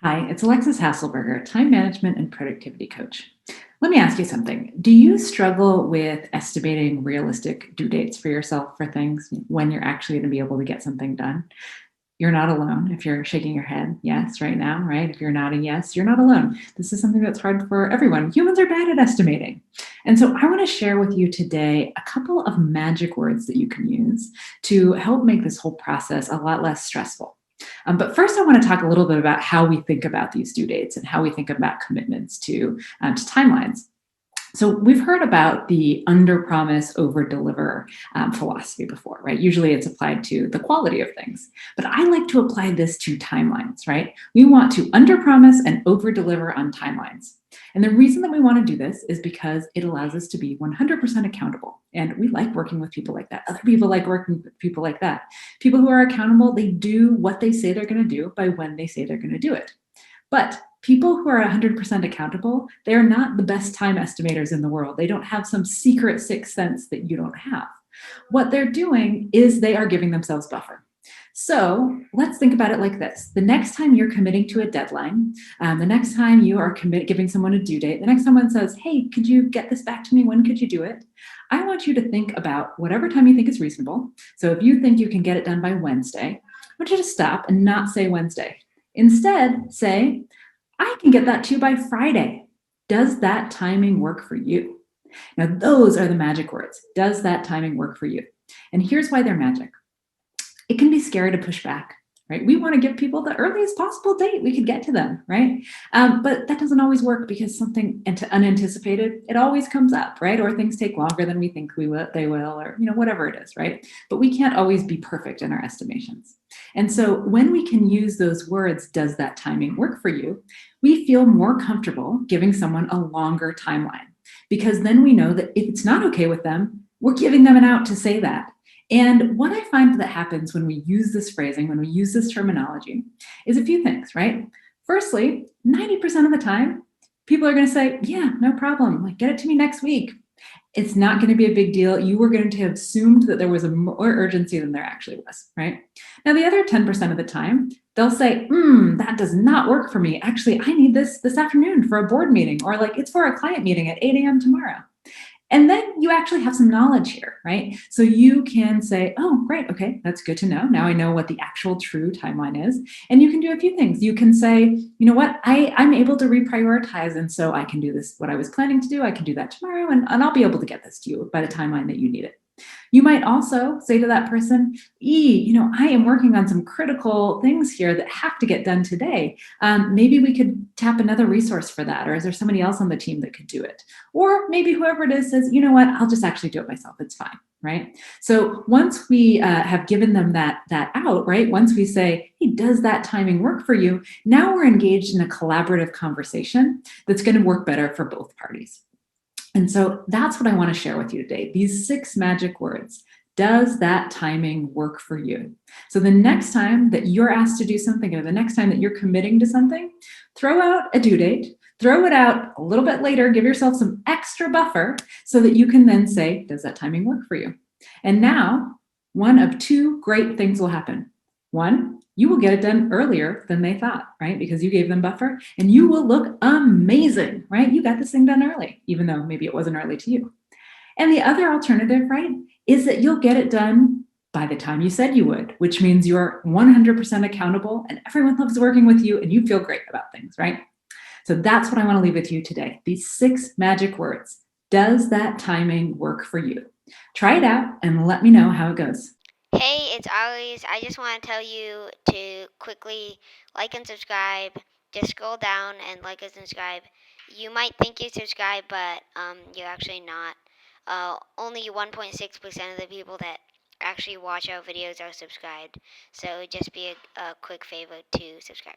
Hi, it's Alexis Hasselberger, time management and productivity coach. Let me ask you something. Do you struggle with estimating realistic due dates for yourself for things when you're actually going to be able to get something done? You're not alone. If you're shaking your head, yes, right now, right? If you're nodding yes, you're not alone. This is something that's hard for everyone. Humans are bad at estimating. And so I want to share with you today a couple of magic words that you can use to help make this whole process a lot less stressful. But first, I want to talk a little bit about how we think about these due dates and how we think about commitments to timelines. So we've heard about the under promise, over deliver philosophy before, right? Usually it's applied to the quality of things, but I like to apply this to timelines, right? We want to under promise and over deliver on timelines. And the reason that we want to do this is because it allows us to be 100% accountable. And we like working with people like that. Other people like working with people like that. People who are accountable, they do what they say they're going to do by when they say they're going to do it. But people who are 100% accountable, they're not the best time estimators in the world. They don't have some secret sixth sense that you don't have. What they're doing is they are giving themselves buffer. So let's think about it like this. The next time you're committing to a deadline, the next time you are giving someone a due date, the next someone says, hey, could you get this back to me? When could you do it? I want you to think about whatever time you think is reasonable. So if you think you can get it done by Wednesday, I want you to stop and not say Wednesday. Instead, say, I can get that to you by Friday. Does that timing work for you? Now, those are the magic words. Does that timing work for you? And here's why they're magic. It can be scary to push back, right? We want to give people the earliest possible date we could get to them, right? But that doesn't always work because something unanticipated, it always comes up, right? Or things take longer than we think they will, or whatever it is, right? But we can't always be perfect in our estimations. And so when we can use those words, does that timing work for you? We feel more comfortable giving someone a longer timeline because then we know that if it's not okay with them, we're giving them an out to say that. And what I find that happens when we use this phrasing, when we use this terminology, is a few things, right? Firstly, 90% of the time, people are going to say, yeah, no problem. Like, get it to me next week. It's not going to be a big deal. You were going to have assumed that there was a more urgency than there actually was, right? Now, the other 10% of the time, they'll say, that does not work for me. Actually, I need this afternoon for a board meeting, or like it's for a client meeting at 8 a.m. tomorrow. And then you actually have some knowledge here, right? So you can say, oh, great, okay, that's good to know. Now I know what the actual true timeline is. And you can do a few things. You can say, you know what, I'm able to reprioritize. And so I can do this, what I was planning to do, I can do that tomorrow, and I'll be able to get this to you by the timeline that you need it. You might also say to that person, I am working on some critical things here that have to get done today. Maybe we could tap another resource for that. Or is there somebody else on the team that could do it? Or maybe whoever it is says, you know what, I'll just actually do it myself. It's fine, right? So once we have given them that out, right? Once we say, hey, does that timing work for you? Now we're engaged in a collaborative conversation that's going to work better for both parties. And so that's what I want to share with you today. These 6 magic words. Does that timing work for you? So the next time that you're asked to do something, or the next time that you're committing to something, throw out a due date, throw it out a little bit later, give yourself some extra buffer so that you can then say, does that timing work for you? And now, one of 2 great things will happen. One, you will get it done earlier than they thought, right? Because you gave them buffer, and you will look amazing, right? You got this thing done early, even though maybe it wasn't early to you. And the other alternative, right, is that you'll get it done by the time you said you would, which means you're 100% accountable and everyone loves working with you and you feel great about things, right? So that's what I want to leave with you today. These 6 magic words. Does that timing work for you? Try it out and let me know how it goes. Hey, it's always. I just want to tell you to quickly like and subscribe. Just scroll down and like and subscribe. You might think you subscribe, but you're actually not. Only 1.6% of the people that actually watch our videos are subscribed. So just be a quick favor to subscribe.